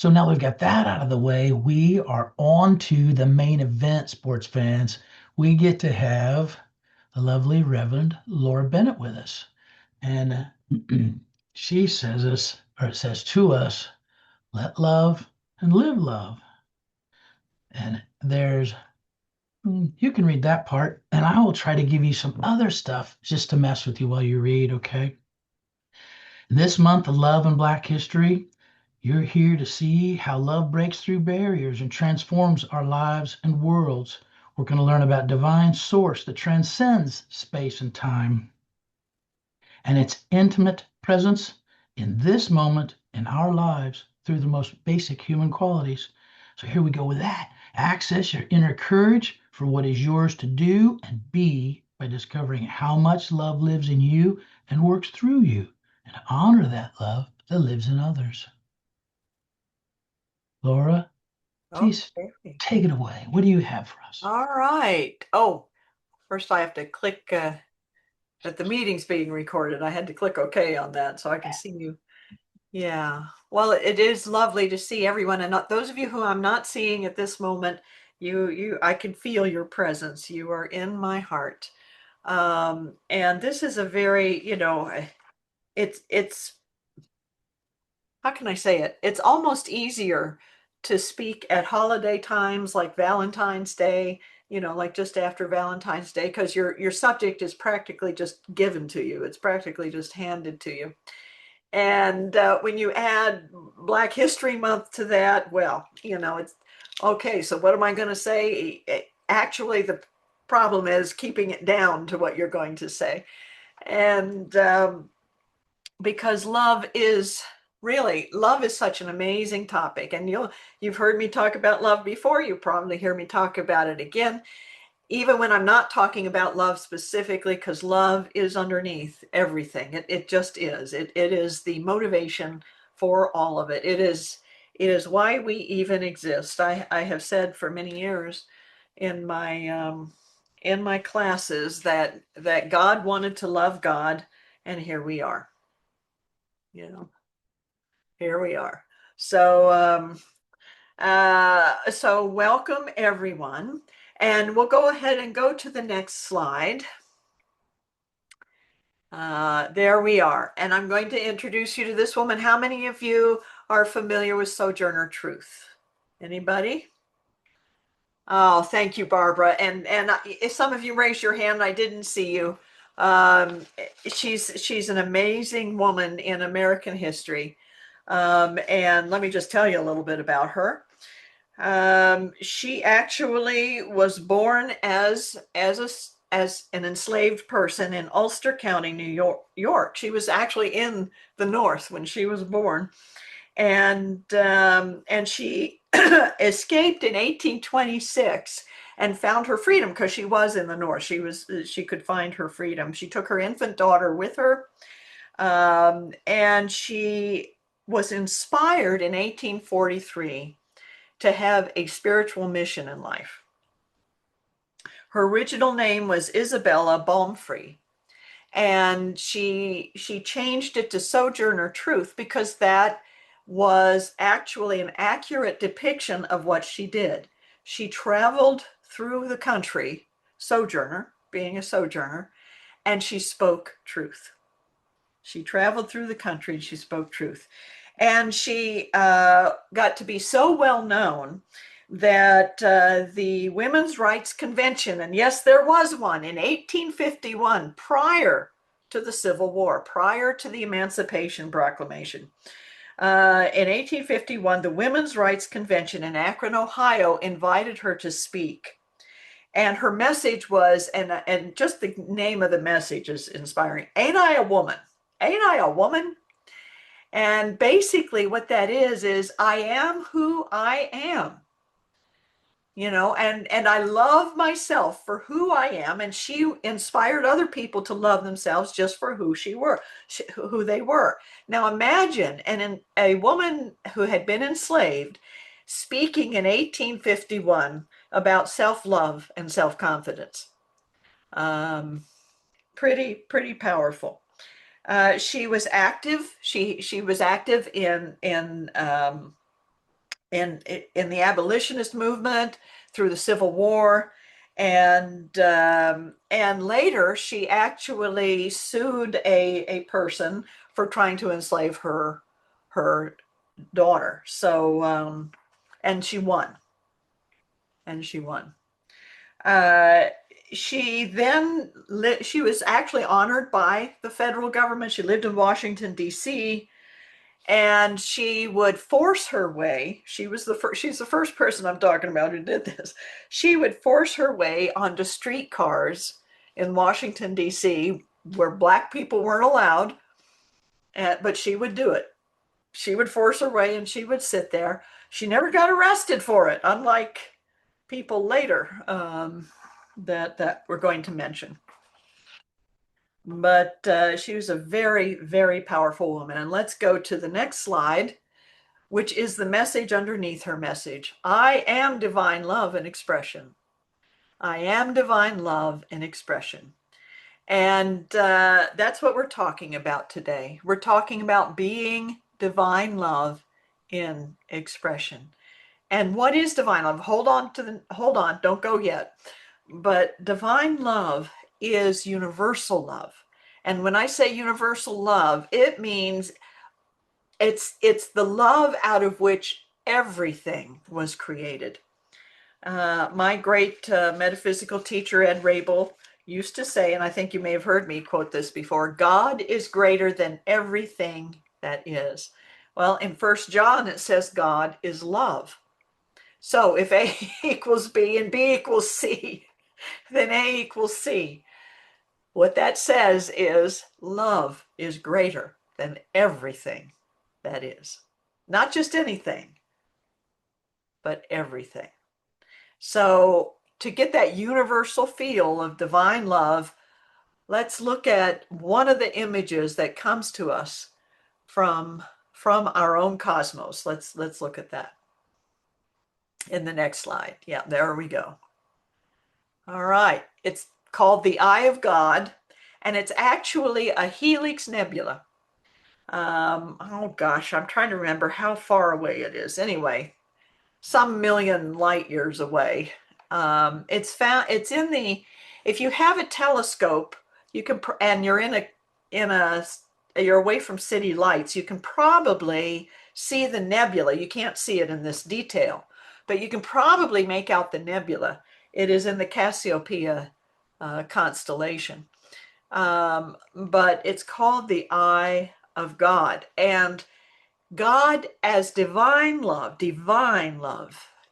So now we've got that out of the way. We are on to the main event, sports fans. We get to have the lovely Reverend Laura Bennett with us. And she says us, or it says to us, let love and live love. And you can read that part, and I will try to give you some other stuff just to mess with you while you read, okay? This month of love and Black history, you're here to see how love breaks through barriers and transforms our lives and worlds. We're going to learn about divine source that transcends space and time and its intimate presence in this moment in our lives through the most basic human qualities. So here we go with that. Access your inner courage for what is yours to do and be by discovering how much love lives in you and works through you, and honor that love that lives in others. Laura, please Okay. take it away. What do you have for us? All right. Oh, first I have to click that the meeting's being recorded. I had to click OK on that so I can see you. Yeah. Well, it is lovely to see everyone, and those of you who I'm not seeing at this moment, I can feel your presence. You are in my heart. And this is a very, it's how can I say it? It's almost easier to speak at holiday times like Valentine's Day, like just after Valentine's Day, because your subject is practically just given to you. It's practically just handed to you. And when you add Black History Month to that, well, it's okay. So what am I going to say? Actually, the problem is keeping it down to what you're going to say. And because love is such an amazing topic, and you've heard me talk about love before. You probably hear me talk about it again, even when I'm not talking about love specifically, because love is underneath everything. It just is. It is the motivation for all of it. It is why we even exist. I have said for many years in my classes that God wanted to love God, and here we are. You know, here we are. So so welcome everyone, and we'll go ahead and go to the next slide. There we are, and I'm going to introduce you to this woman. How many of you are familiar with Sojourner Truth? Anybody? Oh, thank you, Barbara. And if some of you raised your hand, I didn't see you. Um, she's an amazing woman in American history. And let me just tell you a little bit about her. She actually was born as an enslaved person in Ulster County, New York. She was actually in the North when she was born, and she escaped in 1826 and found her freedom because she was in the North. She could find her freedom. She took her infant daughter with her, and she was inspired in 1843 to have a spiritual mission in life. Her original name was Isabella Balmfree, and she changed it to Sojourner Truth because that was actually an accurate depiction of what she did. She traveled through the country, sojourner, being a sojourner, and she spoke truth. She traveled through the country and she spoke truth. And she got to be so well known that the Women's Rights Convention, and yes, there was one in 1851, prior to the Civil War, prior to the Emancipation Proclamation. In 1851, the Women's Rights Convention in Akron, Ohio, invited her to speak. And her message was, and just the name of the message is inspiring. Ain't I a woman? Ain't I a woman? And basically what that is I am who I am, and I love myself for who I am. And she inspired other people to love themselves just for who they were. Now imagine a woman who had been enslaved speaking in 1851 about self-love and self-confidence. Um, pretty powerful. She was active. She was active in in the abolitionist movement, through the Civil War, and later she actually sued a person for trying to enslave her daughter. So and she won, and she won. Uh, she was actually honored by the federal government. She lived in Washington D.C., and she would force her way. She's the first person I'm talking about who did this. She would force her way onto streetcars in Washington D.C. where black people weren't allowed, but she would do it. She would force her way, and she would sit there. She never got arrested for it, unlike people later that we're going to mention. But she was a very, very powerful woman. And let's go to the next slide, which is the message underneath her message. I am divine love and expression. I am divine love and expression. And that's what we're talking about today. We're talking about being divine love in expression. And what is divine love? Hold on, don't go yet. But divine love is universal love. And when I say universal love, it means it's the love out of which everything was created. My great metaphysical teacher, Ed Rabel, used to say, and I think you may have heard me quote this before, God is greater than everything that is. Well, in First John, it says God is love. So if A equals B and B equals C, then A equals C. What that says is love is greater than everything that is. Not just anything, but everything. So to get that universal feel of divine love, let's look at one of the images that comes to us from our own cosmos. Let's look at that in the next slide. Yeah, there we go. All right. It's called the Eye of God, and it's actually a helix nebula. Oh gosh, I'm trying to remember how far away it is. Anyway, some million light years away. It's in the, if you have a telescope, you can, and you're in a, you're away from city lights, you can probably see the nebula. You can't see it in this detail, but you can probably make out the nebula. It is in the Cassiopeia constellation. But it's called the Eye of God. And God as divine love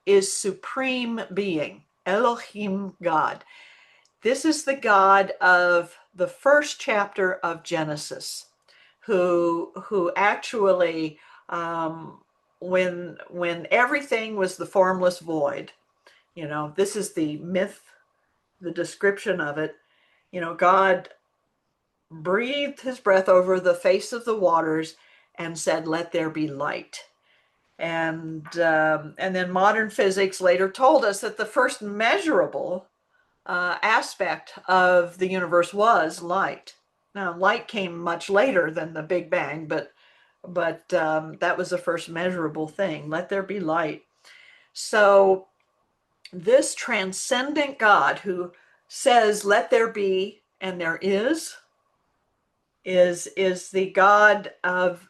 is supreme being, Elohim God. This is the God of the first chapter of Genesis, who actually, when everything was the formless void, this is the myth, the description of it. God breathed his breath over the face of the waters and said, "Let there be light." And then modern physics later told us that the first measurable aspect of the universe was light. Now, light came much later than the Big Bang, but that was the first measurable thing. Let there be light. So this transcendent God who says, "Let there be," and there is the God of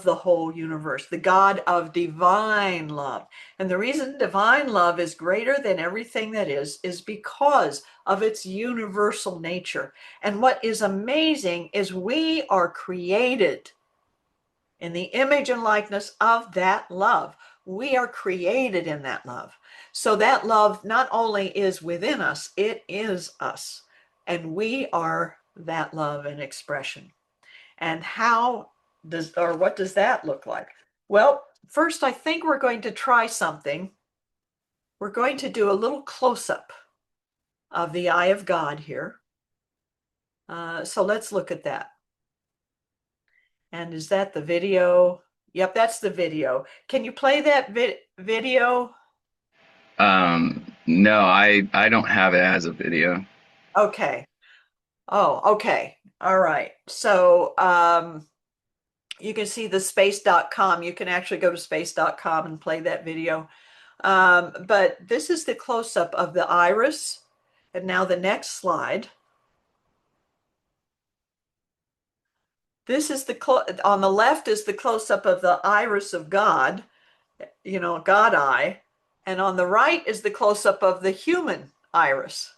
the whole universe, the God of divine love. And the reason divine love is greater than everything that is because of its universal nature. And what is amazing is we are created in the image and likeness of that love. We are created in that love. So that love not only is within us, it is us. And we are that love and expression. And what does that look like? Well, first, I think we're going to try something. We're going to do a little close-up of the eye of God here. So let's look at that. And is that the video? Yep, that's the video. Can you play that video? No, I don't have it as a video. Okay. Oh, okay. All right. So You can see the space.com. You can actually go to space.com and play that video. But this is the close-up of the iris. And now the next slide. This is on the left is the close-up of the iris of God, you know, God eye. And on the right is the close-up of the human iris.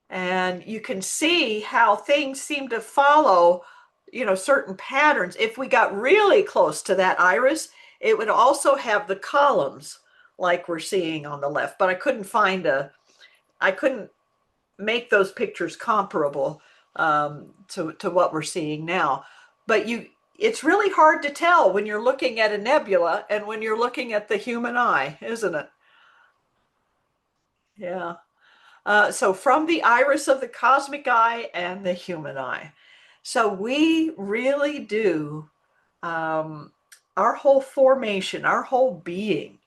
And you can see how things seem to follow, you know, certain patterns. If we got really close to that iris, it would also have the columns like we're seeing on the left. But I couldn't make those pictures comparable to what we're seeing now. But it's really hard to tell when you're looking at a nebula and when you're looking at the human eye, isn't it? Yeah. So from the iris of the cosmic eye and the human eye. So we really do, our whole formation, our whole being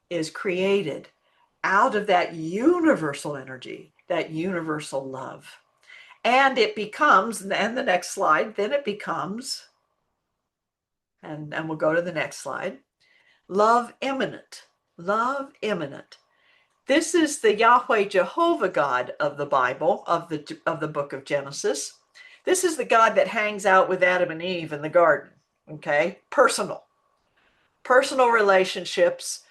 is created out of that universal energy, that universal love. And it becomes, and the next slide, then it becomes, and we'll go to the next slide, love immanent, love immanent. This is the Yahweh Jehovah God of the Bible, of the book of Genesis. This is the God that hangs out with Adam and Eve in the garden, okay? Personal relationships.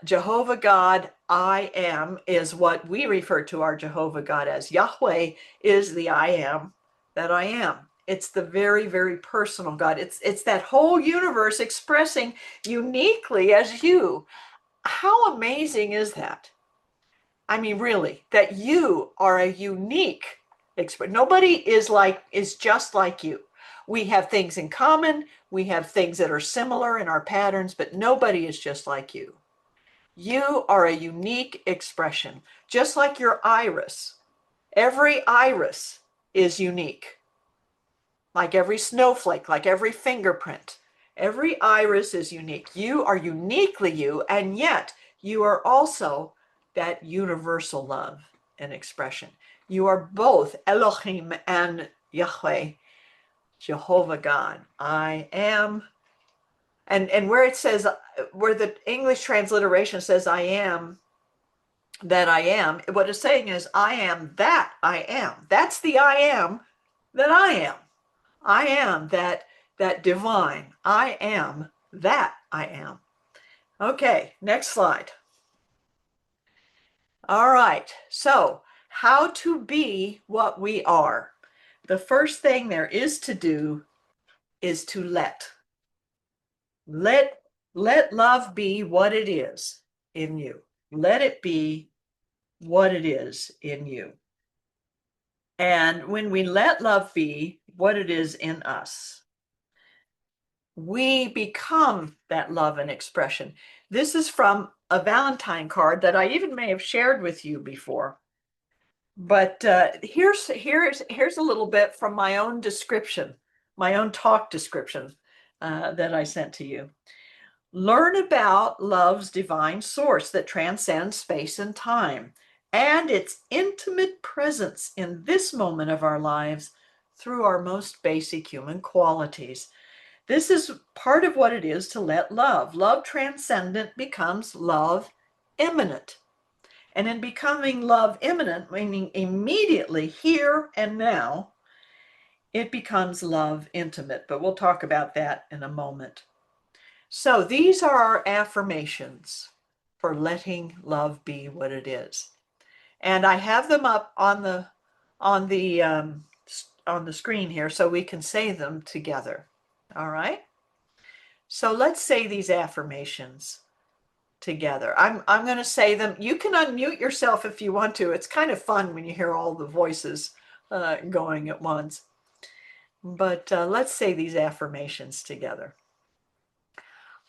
Jehovah God, I am, is what we refer to our Jehovah God as. Yahweh is the I am that I am. It's the very, very personal God. It's that whole universe expressing uniquely as you. How amazing is that? I mean, really, that you are a unique expert. Nobody is just like you. We have things in common. We have things that are similar in our patterns, but nobody is just like you. You are a unique expression, just like your iris. Every iris is unique, like every snowflake, like every fingerprint. Every iris is unique. You are uniquely you, and yet you are also that universal love and expression. You are both Elohim and Yahweh, Jehovah God. I am. And where it says, where the English transliteration says I am, that I am, what it's saying is I am that I am. That's the I am that I am. I am that divine. I am that I am. Okay, next slide. All right, so how to be what we are. The first thing there is to do is to let love be what it is in you. Let it be what it is in you. And when we let love be what it is in us, we become that love and expression. This is from a Valentine card that I even may have shared with you before. But here's a little bit from my own description, my own talk description that I sent to you. Learn about love's divine source that transcends space and time and its intimate presence in this moment of our lives through our most basic human qualities. This is part of what it is to let love. Love transcendent becomes love immanent. And in becoming love immanent, meaning immediately here and now, it becomes love intimate. But we'll talk about that in a moment. So these are our affirmations for letting love be what it is. And I have them up on the screen here so we can say them together. All right? So let's say these affirmations together. I'm going to say them. You can unmute yourself if you want to. It's kind of fun when you hear all the voices going at once. But let's say these affirmations together.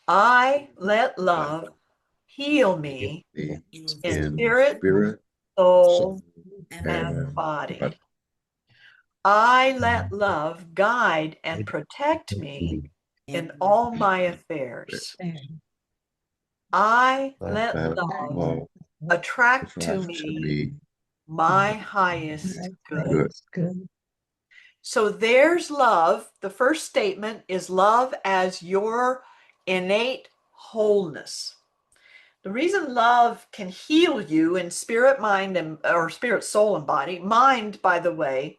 I let love heal me in spirit, soul, and body. I let love guide and protect me in all my affairs. I let love attract to me my highest good. So there's love. The first statement is love as your innate wholeness. The reason love can heal you in spirit, mind, or spirit, soul, and body. Mind, by the way,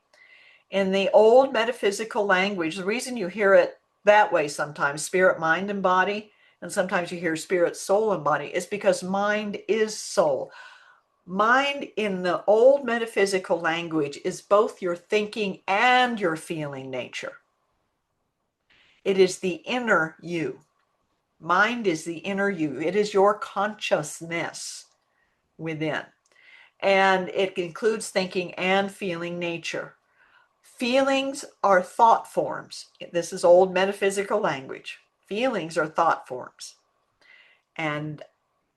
in the old metaphysical language, the reason you hear it that way sometimes, spirit, mind, and body, and sometimes you hear spirit, soul, and body, is because mind is soul. Mind in the old metaphysical language is both your thinking and your feeling nature. It is the inner you. Mind is the inner you. It is your consciousness within. And it includes thinking and feeling nature. Feelings are thought forms. This is old metaphysical language. Feelings are thought forms. And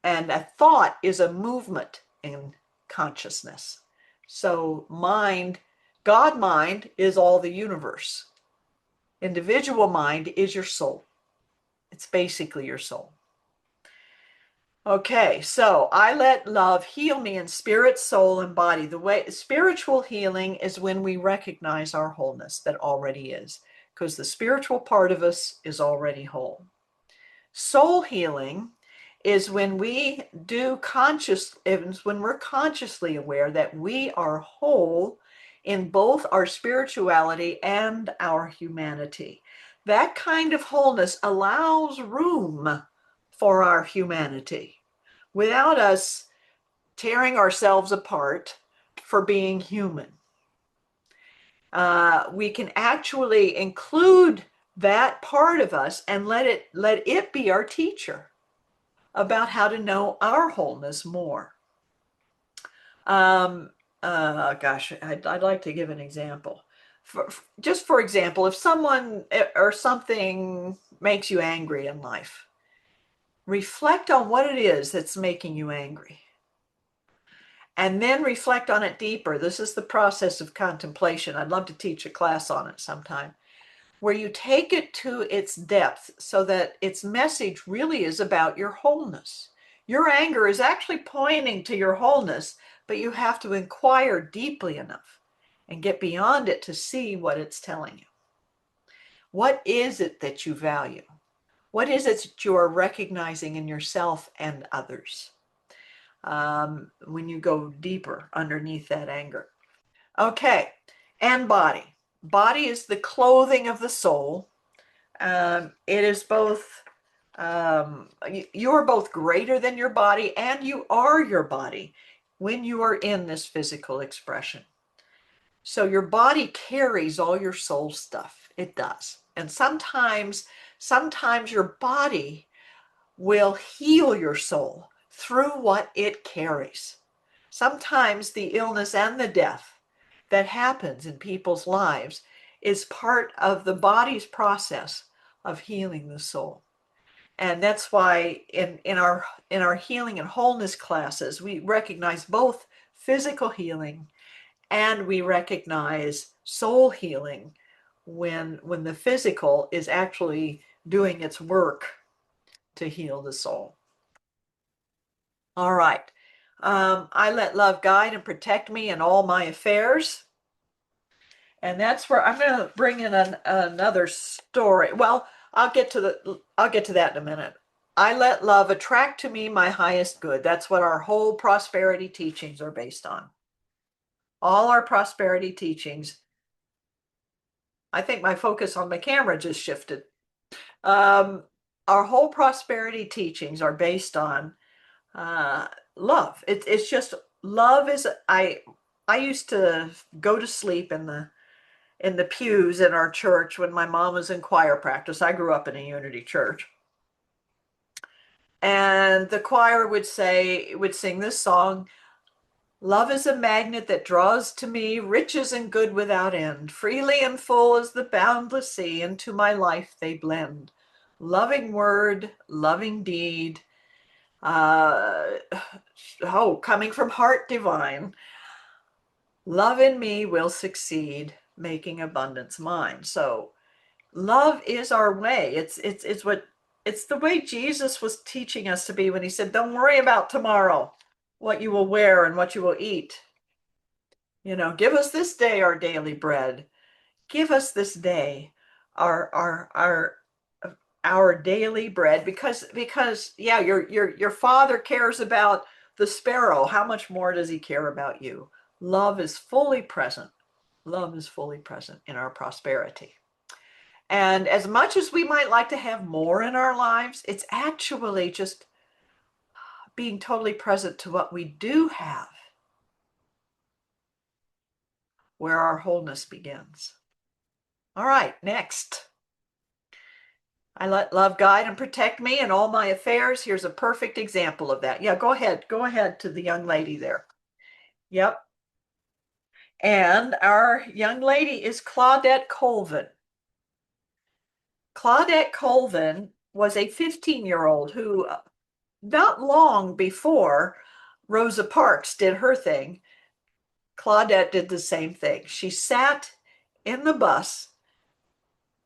a thought is a movement in consciousness. So mind, God mind is all the universe. Individual mind is your soul. It's basically your soul. Okay, so I let love heal me in spirit, soul, and body. The way spiritual healing is when we recognize our wholeness that already is, because the spiritual part of us is already whole. Soul healing is when we do when we're consciously aware that we are whole in both our spirituality and our humanity. That kind of wholeness allows room for our humanity without us tearing ourselves apart for being human. We can actually include that part of us and let it be our teacher about how to know our wholeness more. Gosh, I'd like to give an example. Just for example, if someone or something makes you angry in life, reflect on what it is that's making you angry. And then reflect on it deeper. This is the process of contemplation. I'd love to teach a class on it sometime, where you take it to its depth so that its message really is about your wholeness. Your anger is actually pointing to your wholeness, but you have to inquire deeply enough and get beyond it to see what it's telling you. What is it that you value? What is it that you are recognizing in yourself and others when you go deeper underneath that anger? Okay, and body. Body is the clothing of the soul. It is both, you are both greater than your body and you are your body when you are in this physical expression. So your body carries all your soul stuff. It does. And sometimes your body will heal your soul through what it carries. Sometimes the illness and the death that happens in people's lives is part of the body's process of healing the soul. And that's why in our healing and wholeness classes, we recognize both physical healing and we recognize soul healing when the physical is actually doing its work to heal the soul. All right. I let love guide and protect me in all my affairs. And that's where I'm going to bring in another story. Well, I'll get to that in a minute. I let love attract to me my highest good. That's what our whole prosperity teachings are based on. All our prosperity teachings. I think my focus on my camera just shifted. Our whole prosperity teachings are based on love. It's just love is. I used to go to sleep in the pews in our church when my mom was in choir practice. I grew up in a unity church. And the choir would sing this song, love is a magnet that draws to me riches and good without end. Freely and full as the boundless sea, into my life they blend. Loving word, loving deed, coming from heart divine. Love in me will succeed, making abundance mine. So love is our way. It's the way Jesus was teaching us to be when he said, don't worry about tomorrow, what you will wear and what you will eat. Give us this day our daily bread. Give us this day our our daily bread, because yeah, your father cares about the sparrow. How much more does he care about you? Love is fully present. Love is fully present in our prosperity. And as much as we might like to have more in our lives, it's actually just being totally present to what we do have where our wholeness begins. All right, next. I let love guide and protect me in all my affairs. Here's a perfect example of that. Yeah, go ahead. Go ahead to the young lady there. Yep. And our young lady is Claudette Colvin. Claudette Colvin was a 15-year-old who, not long before Rosa Parks did her thing, Claudette did the same thing. She sat in the bus,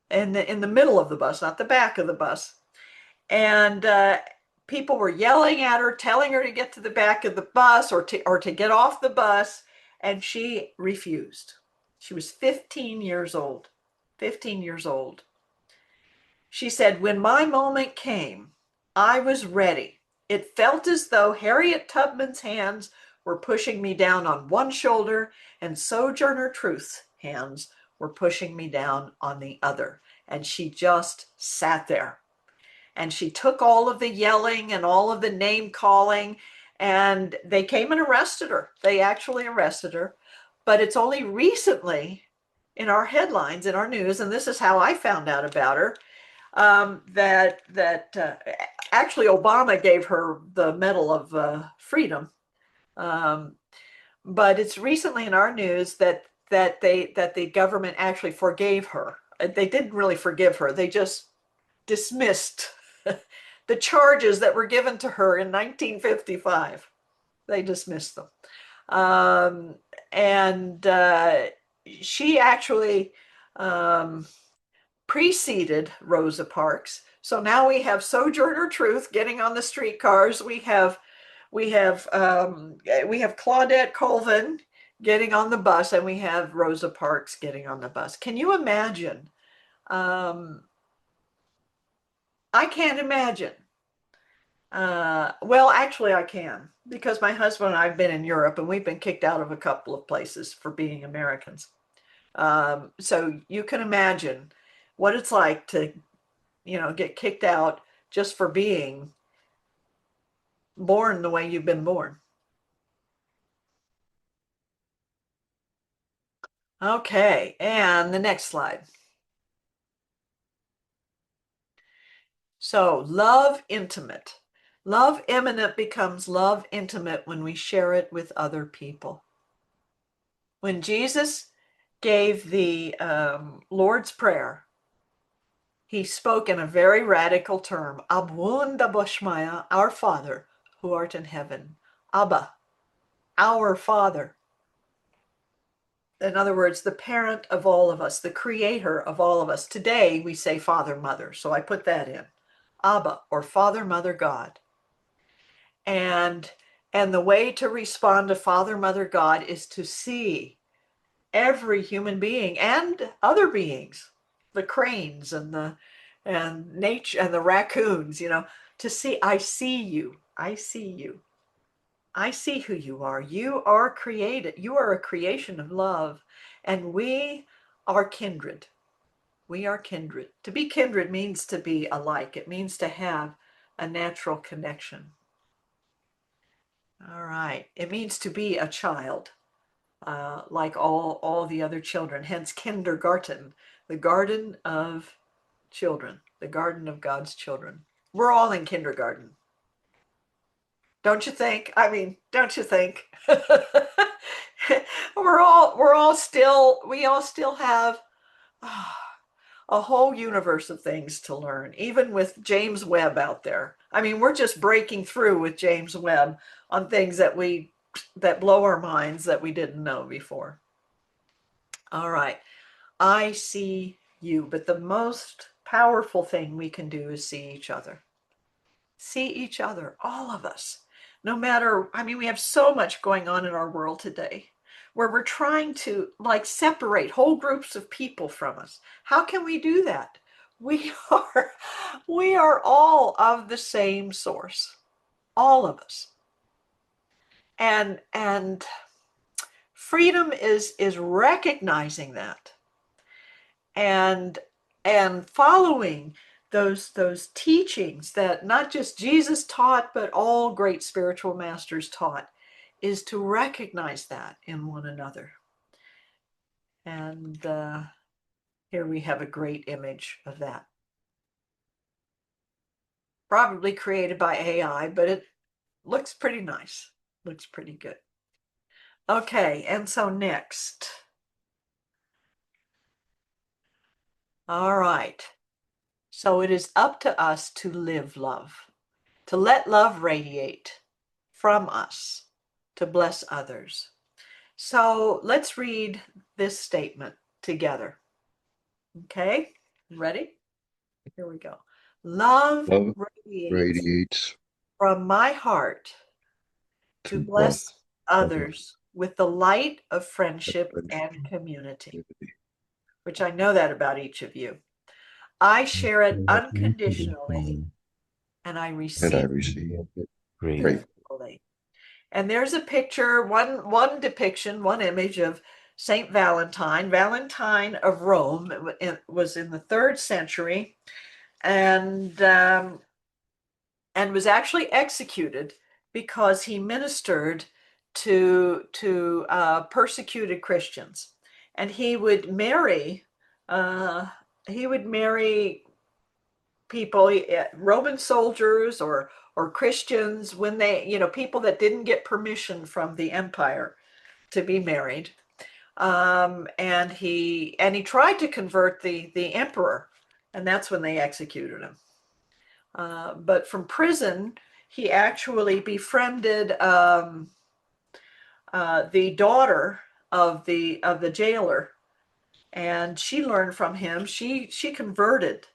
in the middle of the bus, not the back of the bus, and people were yelling at her, telling her to get to the back of the bus or to get off the bus, and she refused. She was 15 years old. 15 years old. She said, "When my moment came, I was ready. It felt as though Harriet Tubman's hands were pushing me down on one shoulder and Sojourner Truth's hands were pushing me down on the other." And she just sat there. And she took all of the yelling and all of the name calling, and they came and arrested her. They actually arrested her. But it's only recently in our headlines, in our news, and this is how I found out about her, that actually Obama gave her the Medal of Freedom, but it's recently in our news that the government actually forgave her. They didn't really forgive her; they just dismissed the charges that were given to her in 1955. They dismissed them, and she actually. Preceded Rosa Parks. So now we have Sojourner Truth getting on the streetcars. We have Claudette Colvin getting on the bus, and we have Rosa Parks getting on the bus. Can you imagine? Um, I can't imagine. Well, actually, I can, because my husband and I have been in Europe, and we've been kicked out of a couple of places for being Americans. So you can imagine what it's like to get kicked out just for being born the way you've been born. Okay, and the next slide. So, love intimate. Love immanent becomes love intimate when we share it with other people. When Jesus gave the Lord's Prayer, he spoke in a very radical term, Abunda Boshmaya, our Father who art in heaven. Abba, our Father. In other words, the parent of all of us, the creator of all of us. Today we say Father, Mother, so I put that in. Abba, or Father, Mother, God. And the way to respond to Father, Mother, God is to see every human being and other beings, the cranes and nature and the raccoons, to see, I see you. I see you. I see who you are. You are created. You are a creation of love. And we are kindred. We are kindred. To be kindred means to be alike. It means to have a natural connection. All right. It means to be a child, like all the other children. Hence, kindergarten, the garden of children, the garden of God's children. We're all in kindergarten. Don't you think? I mean, don't you think? We all still have a whole universe of things to learn, even with James Webb out there. I mean, we're just breaking through with James Webb on things that blow our minds that we didn't know before. All right. I see you, but the most powerful thing we can do is see each other. See each other, all of us. No matter, I mean, we have so much going on in our world today. where we're trying to like separate whole groups of people from us. How can we do that? We are all of the same source, all of us. And freedom is recognizing that and following those teachings that not just Jesus taught, but all great spiritual masters taught, is to recognize that in one another. And here we have a great image of that. Probably created by AI, but it looks pretty nice. Looks pretty good. Okay, and so next. All right. So it is up to us to live love, to let love radiate from us, to bless others. So let's read this statement together. Okay, ready? Here we go. Love Love radiates radiates from my heart to to bless others others with the light of with friendship friendship and community, and which I know that about each of you. I share it unconditionally unconditionally, and I and I receive receive it great. gratefully. And there's a picture, one depiction, one image of Saint Valentine, Valentine of Rome. It was in the 3rd century, and was actually executed because he ministered to persecuted Christians, and he would marry people, Roman soldiers or Christians, when they, people that didn't get permission from the empire to be married. And he tried to convert the emperor, and that's when they executed him. But from prison, he actually befriended the daughter of the jailer, and she learned from him. She converted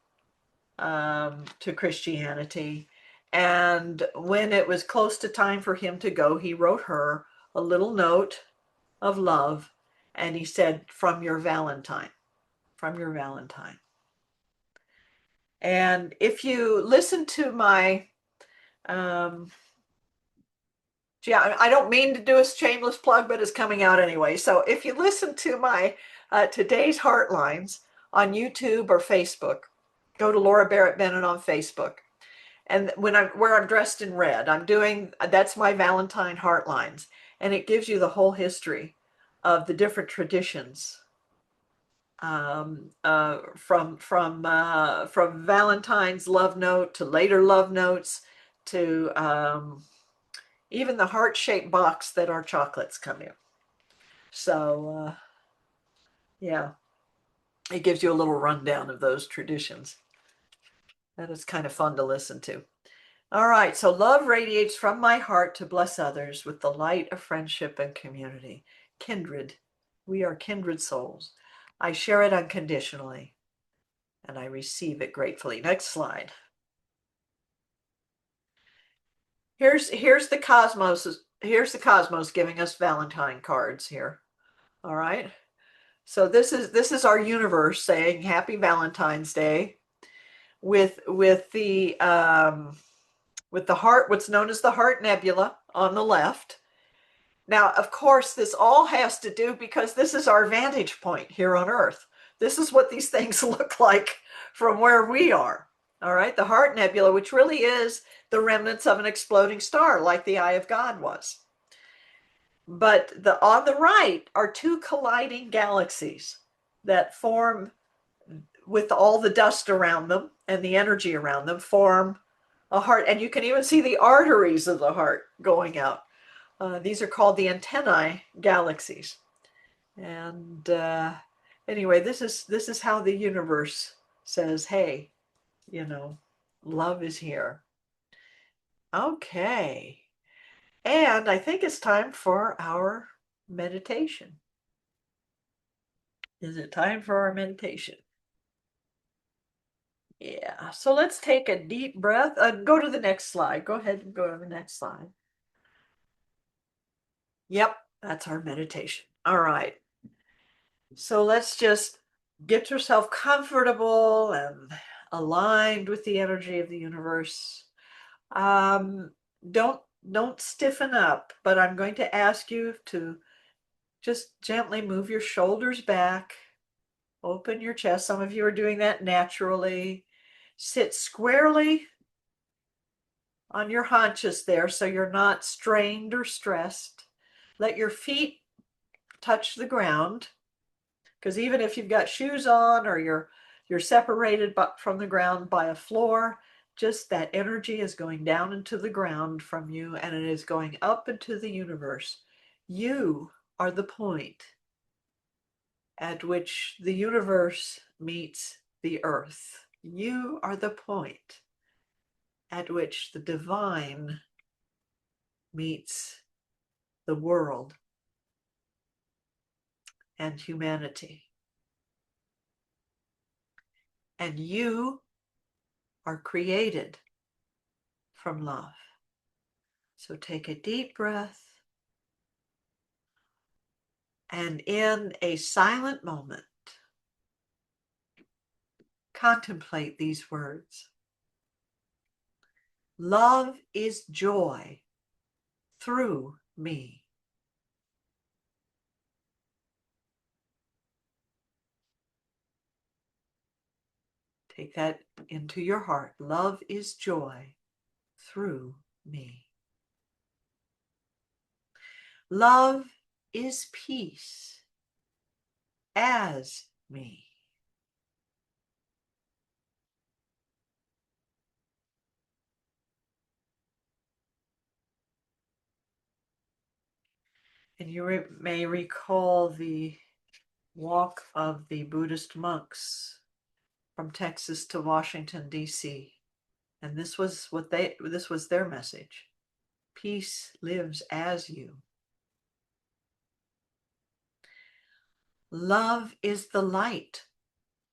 to Christianity. And when it was close to time for him to go, he wrote her a little note of love, and he said, "From your Valentine, from your Valentine." And if you listen to my, I don't mean to do a shameless plug, but it's coming out anyway. So if you listen to my today's Heartlines on YouTube or Facebook, go to Laura Barrett Bennett on Facebook. And where I'm dressed in red, that's my Valentine Heartlines, and it gives you the whole history of the different traditions, from Valentine's love note to later love notes to even the heart-shaped box that our chocolates come in. So yeah, it gives you a little rundown of those traditions. That is kind of fun to listen to. All right, so love radiates from my heart to bless others with the light of friendship and community. Kindred, we are kindred souls. I share it unconditionally, and I receive it gratefully. Next slide. Here's the cosmos. Here's the cosmos giving us Valentine cards here. All right. So this is our universe saying Happy Valentine's Day, with the heart, what's known as the heart nebula on the left. Now, of course, this all has to do because this is our vantage point here on Earth. This is what these things look like from where we are. All right, the heart nebula, which really is the remnants of an exploding star, like the Eye of God was. But on the right are 2 colliding galaxies that form, with all the dust around them and the energy around them, form a heart. And you can even see the arteries of the heart going out. These are called the antennae galaxies. And anyway, this is how the universe says, hey, love is here. Okay. And I think it's time for our meditation. Is it time for our meditation? Yeah. So let's take a deep breath. Go to the next slide. Go ahead and go to the next slide. Yep, that's our meditation. All right. So let's just get yourself comfortable and aligned with the energy of the universe. Don't stiffen up, but I'm going to ask you to just gently move your shoulders back, open your chest. Some of you are doing that naturally. Sit squarely on your haunches there so you're not strained or stressed. Let your feet touch the ground, because even if you've got shoes on or you're separated from the ground by a floor, just that energy is going down into the ground from you, and it is going up into the universe. You are the point at which the universe meets the earth. You are the point at which the divine meets the world and humanity. And you are created from love. So take a deep breath, and in a silent moment, contemplate these words. Love is joy through me. Take that into your heart. Love is joy through me. Love is peace as me. And you may recall the walk of the Buddhist monks from Texas to Washington, D.C. And this was their message. Peace lives as you. Love is the light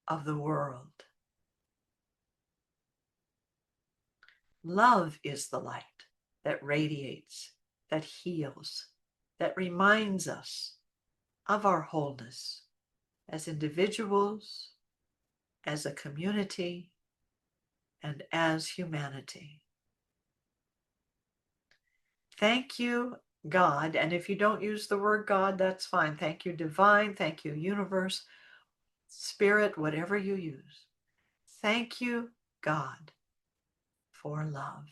of the world. Love is the light that radiates, that heals, that reminds us of our wholeness as individuals, as a community, and as humanity. Thank you, God. And if you don't use the word God, that's fine. Thank you, divine. Thank you, universe, spirit, whatever you use. Thank you, God, for love.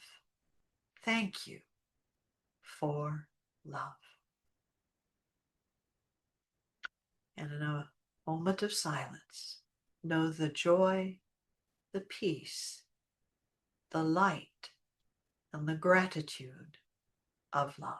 Thank you for love. And in a moment of silence, know the joy, the peace, the light, and the gratitude of love.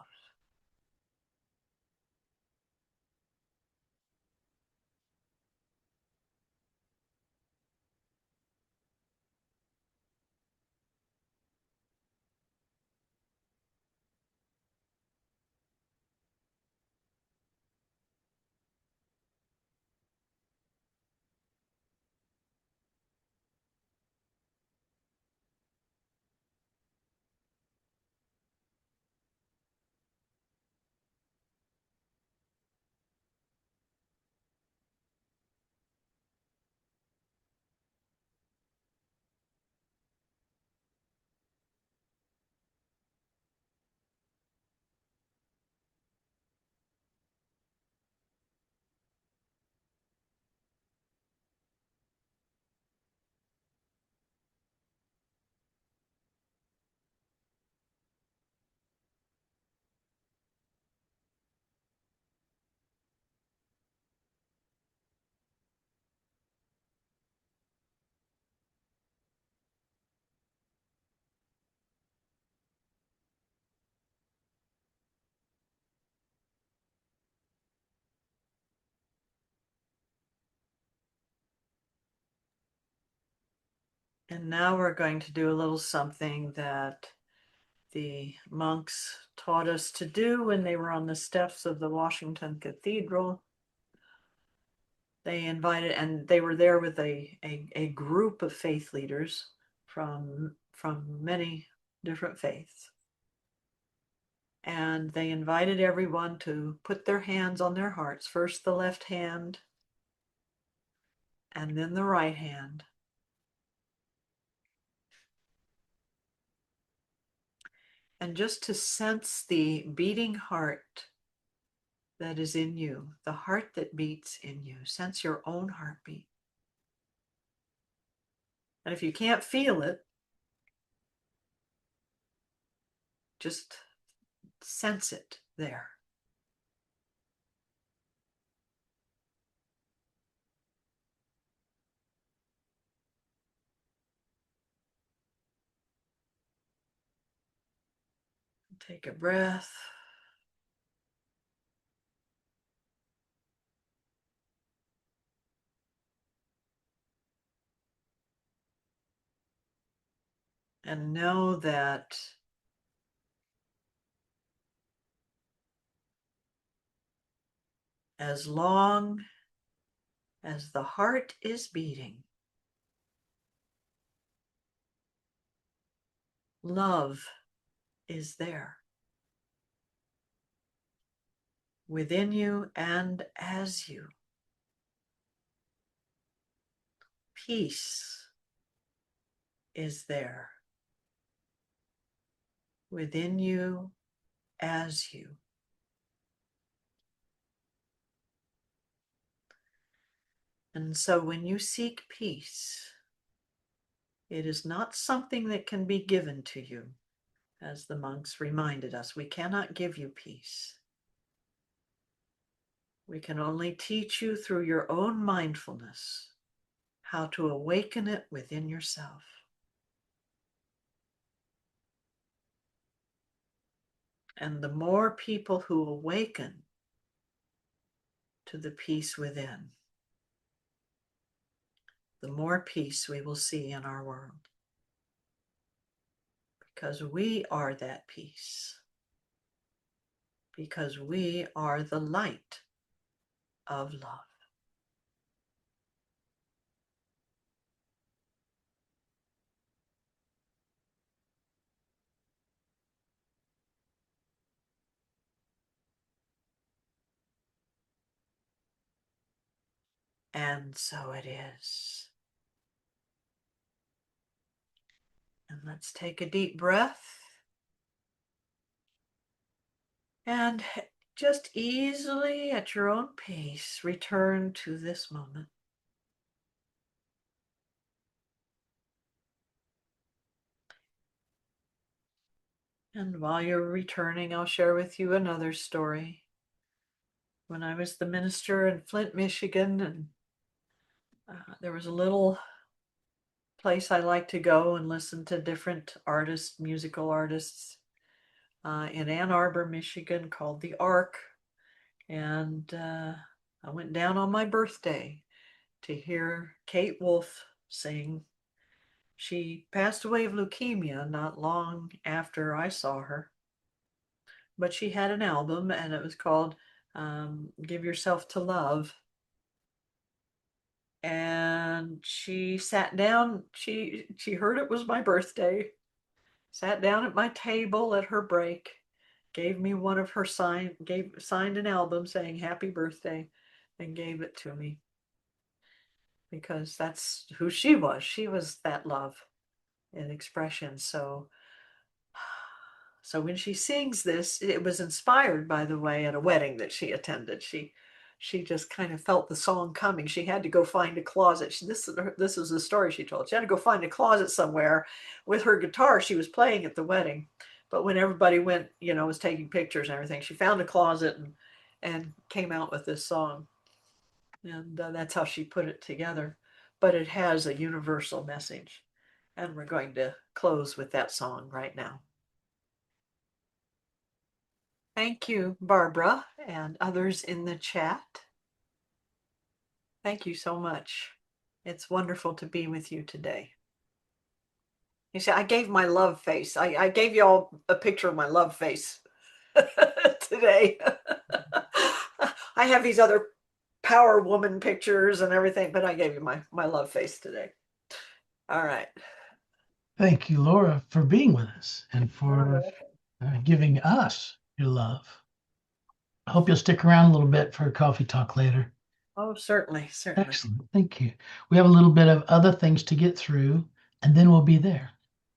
And now we're going to do a little something that the monks taught us to do when they were on the steps of the Washington Cathedral. They invited, and they were there with a group of faith leaders from many different faiths. And they invited everyone to put their hands on their hearts. First the left hand, and then the right hand. And just to sense the beating heart that is in you, the heart that beats in you. Sense your own heartbeat. And if you can't feel it, just sense it there. Take a breath. And know that as long as the heart is beating, love is there within you and as you. Peace is there within you as you. And so when you seek peace, it is not something that can be given to you. As the monks reminded us, we cannot give you peace. We can only teach you through your own mindfulness how to awaken it within yourself. And the more people who awaken to the peace within, the more peace we will see in our world. Because we are that peace. Because we are the light of love. And so it is. And let's take a deep breath. And just easily at your own pace, return to this moment. And while you're returning, I'll share with you another story. When I was the minister in Flint, Michigan, and there was a little place I like to go and listen to different artists, musical artists, in Ann Arbor, Michigan, called the Ark. And I went down on my birthday to hear Kate Wolf sing. She passed away of leukemia not long after I saw her. But she had an album, and it was called Give Yourself to Love. And she sat down, she heard it was my birthday, sat down at my table at her break, gave me one of her signed an album saying happy birthday, and gave it to me. Because that's who she was. She was that love in expression. So when she sings this, it was inspired, by the way, at a wedding that she attended. She just kind of felt the song coming. She had to go find a closet. This is the story she told. She had to go find a closet somewhere with her guitar she was playing at the wedding. But when everybody went, was taking pictures and everything, she found a closet and came out with this song. And that's how she put it together. But it has a universal message. And we're going to close with that song right now. Thank you, Barbara, and others in the chat. Thank you so much. It's wonderful to be with you today. You see, I gave my love face. I gave you all a picture of my love face today. I have these other power woman pictures and everything, but I gave you my love face today. All right. Thank you, Laura, for being with us and for giving us your love. I hope you'll stick around a little bit for a coffee talk later. Oh, certainly, certainly. Excellent. Thank you. We have a little bit of other things to get through, and then we'll be there.